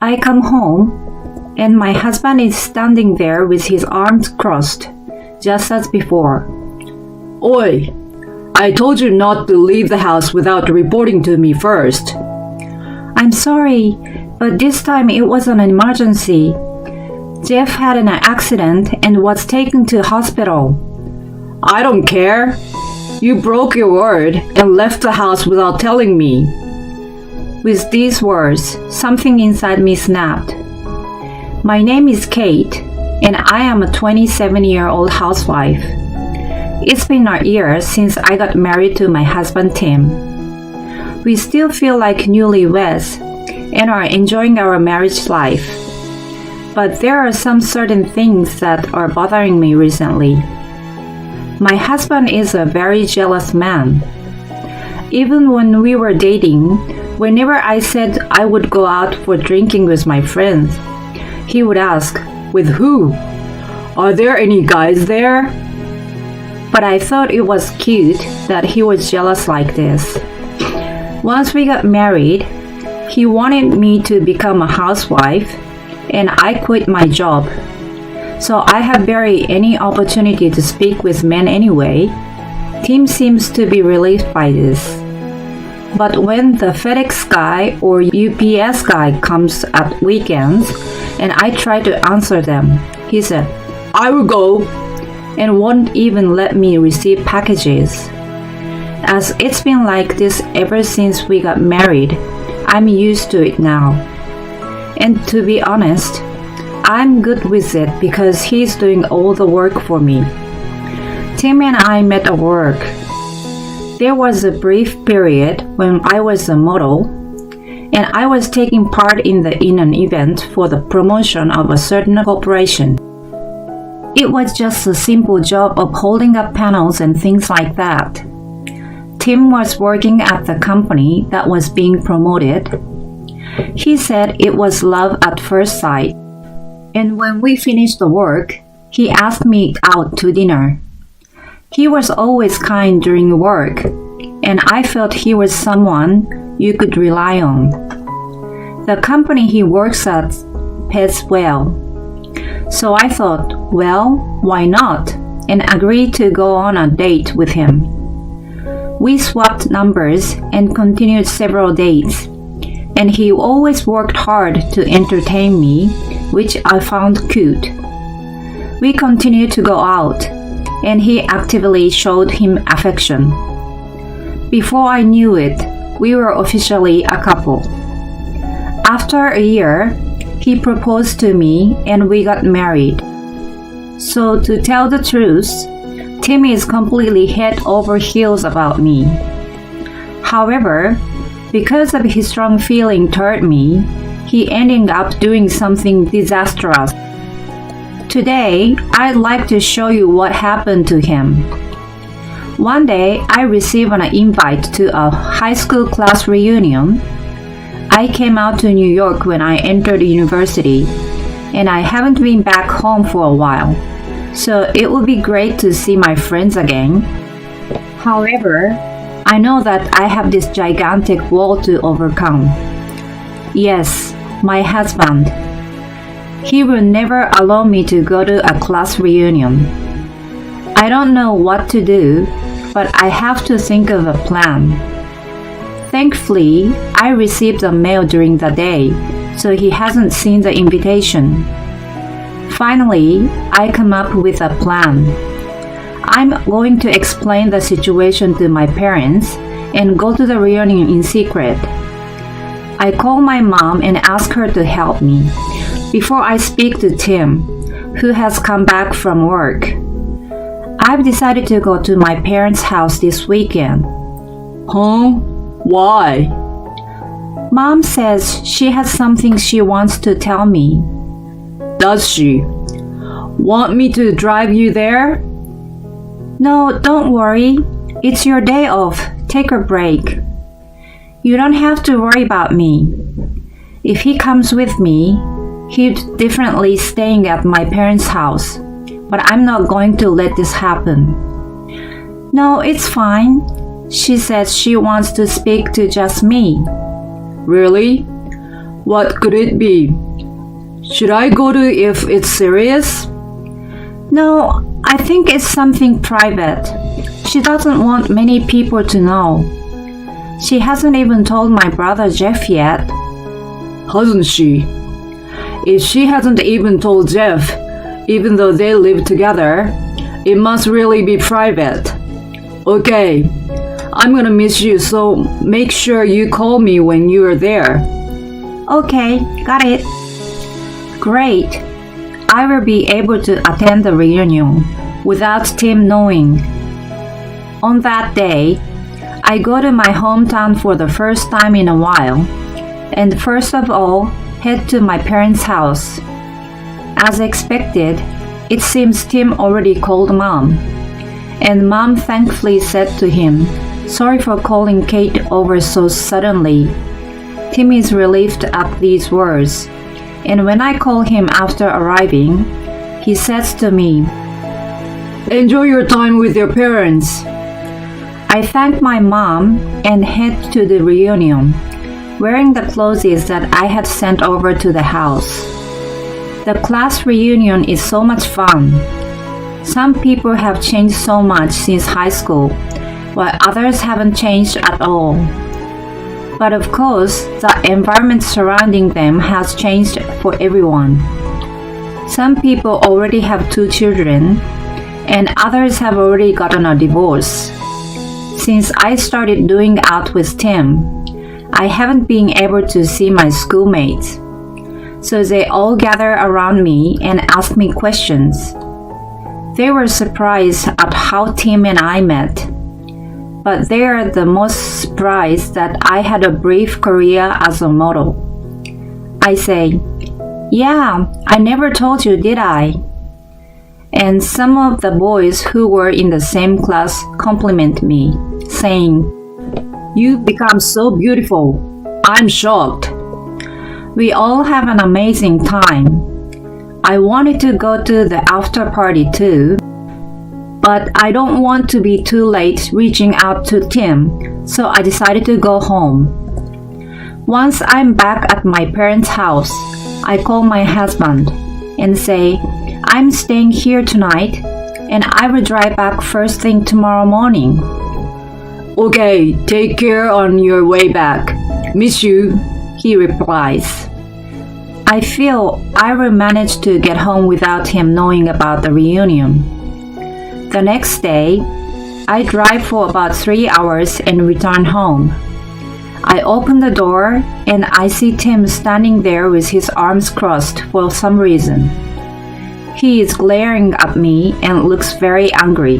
I come home, and my husband is standing there with his arms crossed, just as before. Oi! I told you not to leave the house without reporting to me first. I'm sorry, but this time it was an emergency. Jeff had an accident and was taken to hospital. I don't care. You broke your word and left the house without telling me. With these words, something inside me snapped. My name is Kate, and I am a 27-year-old housewife. It's been a year since I got married to my husband Tim. We still feel like newlyweds and are enjoying our marriage life. But there are some certain things that are bothering me recently. My husband is a very jealous man. Even when we were dating, whenever I said I would go out for drinking with my friends, he would ask, "With who? Are there any guys there?" But I thought it was cute that he was jealous like this. Once we got married, he wanted me to become a housewife, and I quit my job. So I have barely any opportunity to speak with men anyway. Tim seems to be relieved by this. But when the FedEx guy or UPS guy comes at weekends and I try to answer them, he said, "I will go," and won't even let me receive packages. As it's been like this ever since we got married, I'm used to it now. And to be honest, I'm good with it because he's doing all the work for me. Tim and I met at work. There was a brief period when I was a model, and I was taking part in an event for the promotion of a certain corporation. It was just a simple job of holding up panels and things like that. Tim was working at the company that was being promoted. He said it was love at first sight. And when we finished the work, he asked me out to dinner. He was always kind during work, and I felt he was someone you could rely on. The company he works at pays well. So I thought, well, why not? And agreed to go on a date with him. We swapped numbers and continued several dates, and he always worked hard to entertain me, which I found cute. We continued to go out, and he actively showed him affection. Before I knew it, we were officially a couple. After a year, he proposed to me and we got married. So to tell the truth, Tim is completely head over heels about me. However, because of his strong feeling toward me, he ended up doing something disastrous. Today, I'd like to show you what happened to him. One day, I received an invite to a high school class reunion. I came out to New York when I entered university, and I haven't been back home for a while, so it would be great to see my friends again. However, I know that I have this gigantic wall to overcome. Yes, my husband. He will never allow me to go to a class reunion. I don't know what to do, but I have to think of a plan. Thankfully, I received a mail during the day, so he hasn't seen the invitation. Finally, I come up with a plan. I'm going to explain the situation to my parents and go to the reunion in secret. I call my mom and ask her to help me before I speak to Tim, who has come back from work. I've decided to go to my parents' house this weekend. Huh? Why? Mom says she has something she wants to tell me. Does she? Want me to drive you there? No, don't worry. It's your day off. Take a break. You don't have to worry about me. If he comes with me, he'd definitely staying at my parents' house. But I'm not going to let this happen. No, it's fine. She says she wants to speak to just me. Really? What could it be? Should I go to if it's serious? No, I think it's something private. She doesn't want many people to know. She hasn't even told my brother Jeff yet. Hasn't she? If she hasn't even told Jeff, even though they live together, it must really be private. Okay, I'm gonna miss you, so make sure you call me when you're there. Okay, got it. Great. I will be able to attend the reunion without Tim knowing. On that day, I go to my hometown for the first time in a while, and first of all, head to my parents' house. As expected, it seems Tim already called Mom, and Mom thankfully said to him, "Sorry for calling Kate over so suddenly." Tim is relieved at these words, and when I call him after arriving, he says to me, "Enjoy your time with your parents." I thank my mom and head to the reunion, wearing the clothes that I had sent over to the house. The class reunion is so much fun. Some people have changed so much since high school, while others haven't changed at all. But of course, the environment surrounding them has changed for everyone. Some people already have 2 children, and others have already gotten a divorce. Since I started doing out with Tim, I haven't been able to see my schoolmates. So they all gather around me and ask me questions. They were surprised at how Tim and I met, but they are the most surprised that I had a brief career as a model. I say, "Yeah, I never told you, did I?" And some of the boys who were in the same class compliment me, saying, "You've become so beautiful. I'm shocked." We all have an amazing time. I wanted to go to the after party too, but I don't want to be too late reaching out to Tim, so I decided to go home. Once I'm back at my parents' house, I call my husband and say, "I'm staying here tonight, and I will drive back first thing tomorrow morning." "Okay, take care on your way back. Miss you," he replies. I feel I will manage to get home without him knowing about the reunion. The next day, I drive for about 3 hours and return home. I open the door and I see Tim standing there with his arms crossed for some reason. He is glaring at me and looks very angry.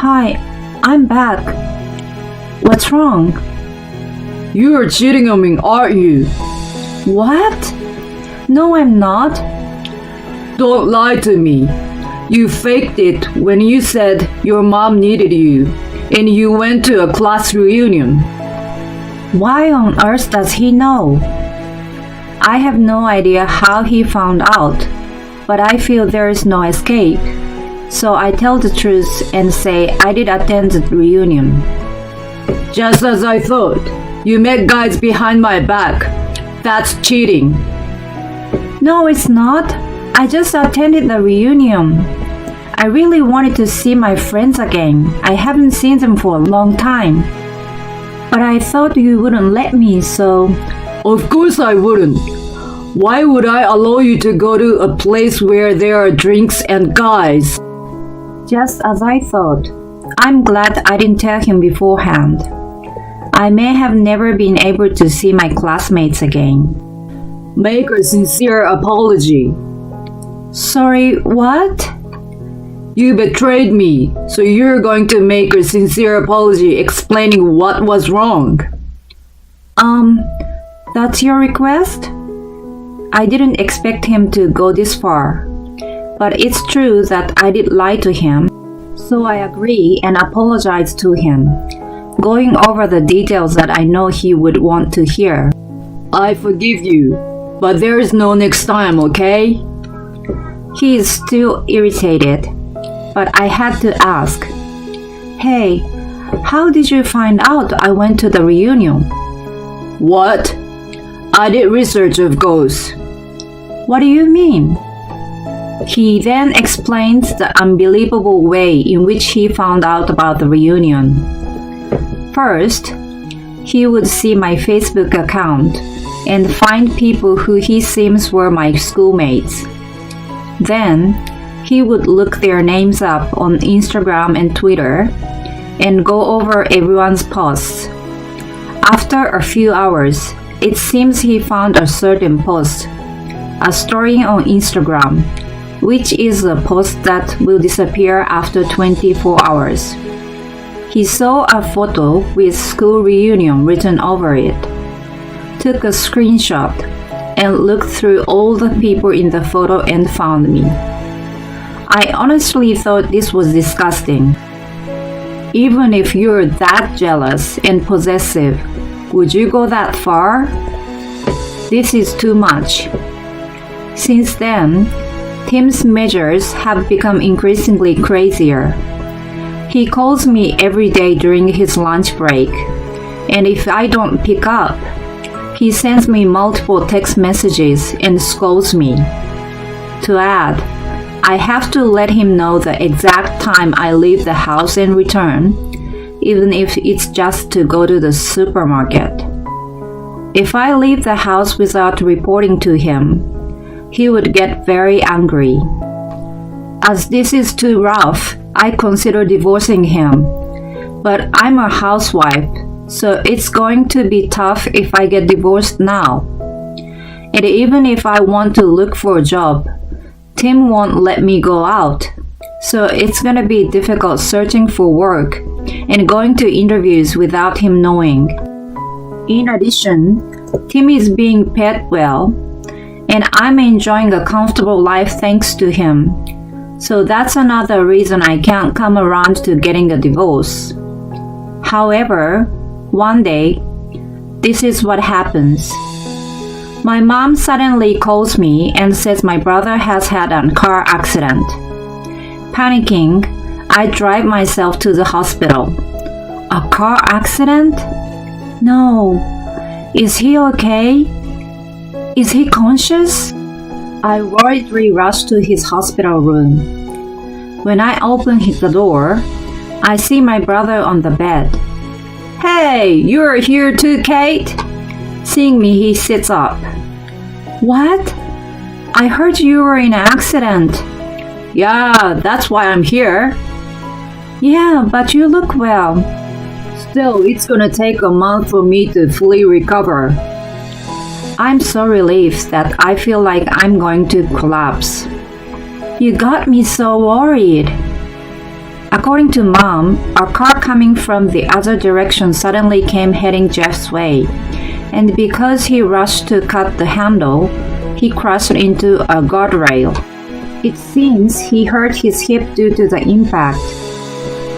Hi, I'm back. What's wrong?" "You're cheating on me, aren't you?" "What? No, I'm not." "Don't lie to me. You faked it when you said your mom needed you, and you went to a class reunion." Why on earth does he know? I have no idea how he found out, but I feel there is no escape. So I tell the truth and say I did attend the reunion. "Just as I thought. You met guys behind my back. That's cheating." No, it's not. I just attended the reunion. I really wanted to see my friends again. I haven't seen them for a long time. But I thought you wouldn't let me, so... "Of course I wouldn't. Why would I allow you to go to a place where there are drinks and guys?" Just as I thought. I'm glad I didn't tell him beforehand. I may have never been able to see my classmates again. "Make a sincere apology." Sorry, what? "You betrayed me, so you're going to make a sincere apology explaining what was wrong." That's your request? I didn't expect him to go this far. But it's true that I did lie to him, so I agree and apologize to him, going over the details that I know he would want to hear. "I forgive you, but there is no next time, okay?" He is still irritated, but I had to ask, "Hey, how did you find out I went to the reunion?" What? I did research, of course. What do you mean? He then explains the unbelievable way in which he found out about the reunion. First, he would see my Facebook account and find people who he seems were my schoolmates. Then, he would look their names up on Instagram and Twitter and go over everyone's posts. After a few hours, it seems he found a certain post, a story on Instagram, which is a post that will disappear after 24 hours. He saw a photo with school reunion written over it, took a screenshot, and looked through all the people in the photo and found me. I honestly thought this was disgusting. Even if you're that jealous and possessive, would you go that far? This is too much. Since then, Tim's measures have become increasingly crazier. He calls me every day during his lunch break, and if I don't pick up, he sends me multiple text messages and scolds me. To add, I have to let him know the exact time I leave the house and return, even if it's just to go to the supermarket. If I leave the house without reporting to him, he would get very angry. As this is too rough, I consider divorcing him. But I'm a housewife, so it's going to be tough if I get divorced now. And even if I want to look for a job, Tim won't let me go out. So it's gonna be difficult searching for work and going to interviews without him knowing. In addition, Tim is being paid well, and I'm enjoying a comfortable life thanks to him. So that's another reason I can't come around to getting a divorce. However, one day, this is what happens. My mom suddenly calls me and says my brother has had a car accident. Panicking, I drive myself to the hospital. A car accident? No. Is he okay? Is he conscious? I worriedly rush to his hospital room. When I open the door, I see my brother on the bed. Hey, you're here too, Kate? Seeing me, he sits up. What? I heard you were in an accident. Yeah, that's why I'm here. Yeah, but you look well. Still, it's gonna take a month for me to fully recover. I'm so relieved that I feel like I'm going to collapse. You got me so worried. According to Mom, a car coming from the other direction suddenly came heading Jeff's way, and because he rushed to cut the handle, he crashed into a guardrail. It seems he hurt his hip due to the impact.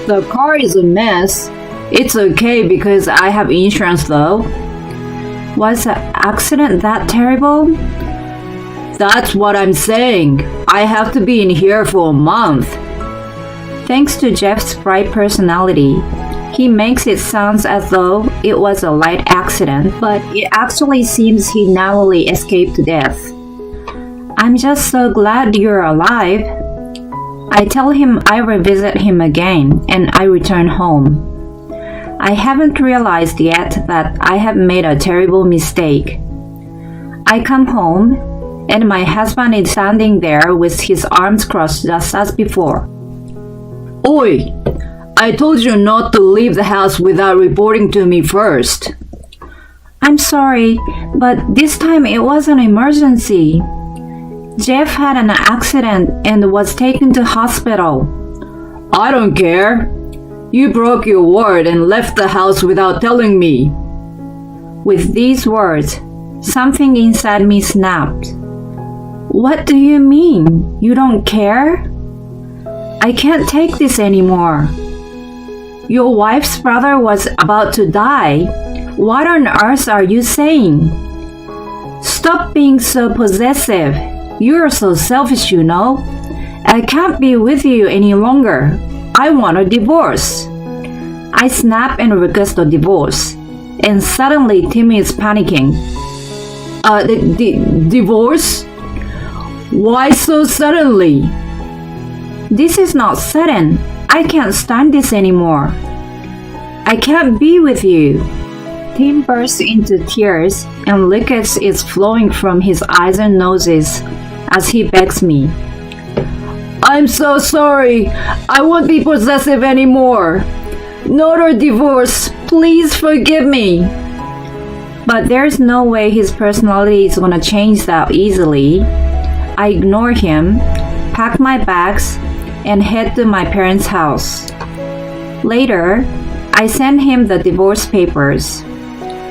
The car is a mess. It's okay because I have insurance though. Was the accident that terrible? That's what I'm saying. I have to be in here for a month. Thanks to Jeff's bright personality, he makes it sound as though it was a light accident, but it actually seems he narrowly escaped death. I'm just so glad you're alive. I tell him I will visit him again, and I return home. I haven't realized yet that I have made a terrible mistake. I come home, and my husband is standing there with his arms crossed just as before. Oi! I told you not to leave the house without reporting to me first. I'm sorry, but this time it was an emergency. Jeff had an accident and was taken to hospital. I don't care. You broke your word and left the house without telling me. With these words, something inside me snapped. What do you mean? You don't care? I can't take this anymore. Your wife's brother was about to die. What on earth are you saying? Stop being so possessive. You're so selfish, you know. I can't be with you any longer. I want a divorce. I snap and request a divorce. and suddenly Tim is panicking. Divorce? Why so suddenly? This is not sudden. I can't stand this anymore. I can't be with you. Tim bursts into tears and liquids is flowing from his eyes and noses as he begs me. I'm so sorry. I won't be possessive anymore. Not a divorce. Please forgive me. But there's no way his personality is gonna change that easily. I ignore him, pack my bags, and head to my parents' house. Later, I send him the divorce papers.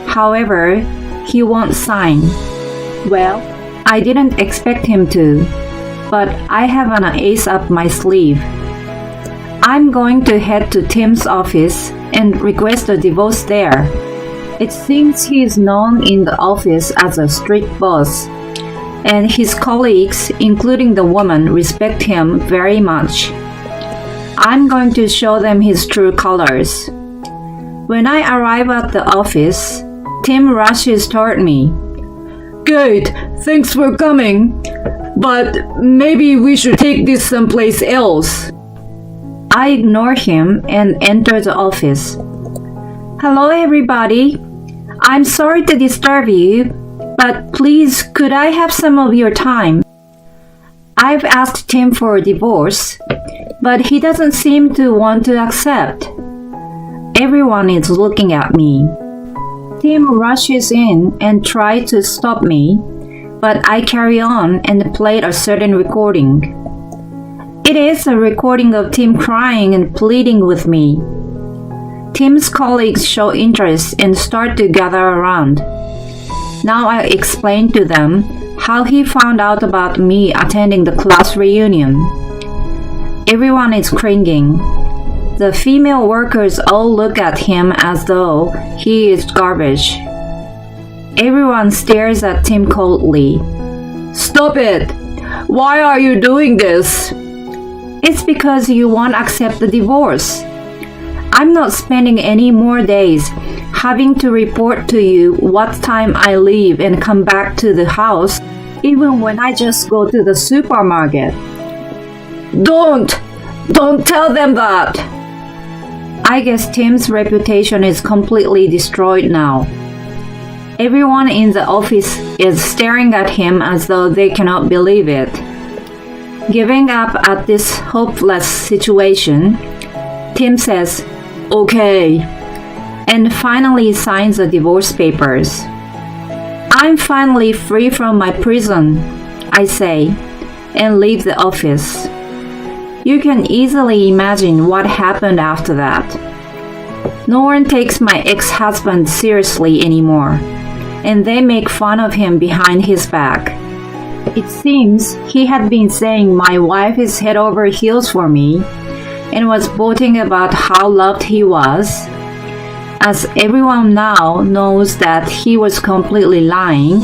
However, he won't sign. Well, I didn't expect him to, but I have an ace up my sleeve. I'm going to head to Tim's office and request a divorce there. It seems he is known in the office as a strict boss, and his colleagues, including the woman, respect him very much. I'm going to show them his true colors. When I arrive at the office, Tim rushes toward me. Good, thanks for coming. But maybe we should take this someplace else. I ignore him and enter the office. Hello, everybody. I'm sorry to disturb you, but please, could I have some of your time? I've asked Tim for a divorce, but he doesn't seem to want to accept. Everyone is looking at me. Tim rushes in and tries to stop me, but I carry on and play a certain recording. It is a recording of Tim crying and pleading with me. Tim's colleagues show interest and start to gather around. Now I explain to them how he found out about me attending the class reunion. Everyone is cringing. The female workers all look at him as though he is garbage. Everyone stares at Tim coldly. Stop it! Why are you doing this? It's because you won't accept the divorce. I'm not spending any more days having to report to you what time I leave and come back to the house, even when I just go to the supermarket. Don't tell them that. I guess Tim's reputation is completely destroyed now. Everyone in the office is staring at him as though they cannot believe it. Giving up at this hopeless situation, Tim says, "Okay," and finally signs the divorce papers. I'm finally free from my prison, I say, and leave the office. You can easily imagine what happened after that. No one takes my ex-husband seriously anymore, and they make fun of him behind his back. It seems he had been saying my wife is head over heels for me and was boasting about how loved he was. As everyone now knows that he was completely lying,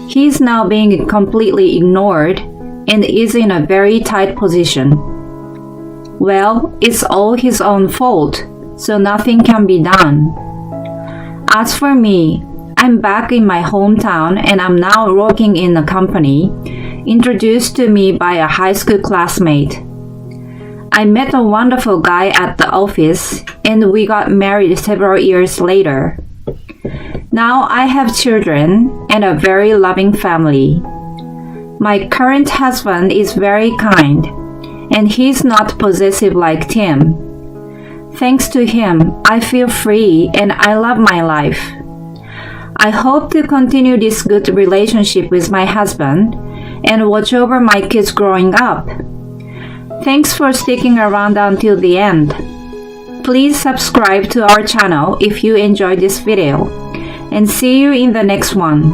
he is now being completely ignored and is in a very tight position. Well, it's all his own fault, so nothing can be done. As for me, I'm back in my hometown and I'm now working in a company introduced to me by a high school classmate. I met a wonderful guy at the office and we got married several years later. Now I have children and a very loving family. My current husband is very kind and he's not possessive like Tim. Thanks to him, I feel free and I love my life. I hope to continue this good relationship with my husband and watch over my kids growing up. Thanks for sticking around until the end. Please subscribe to our channel if you enjoyed this video, and see you in the next one.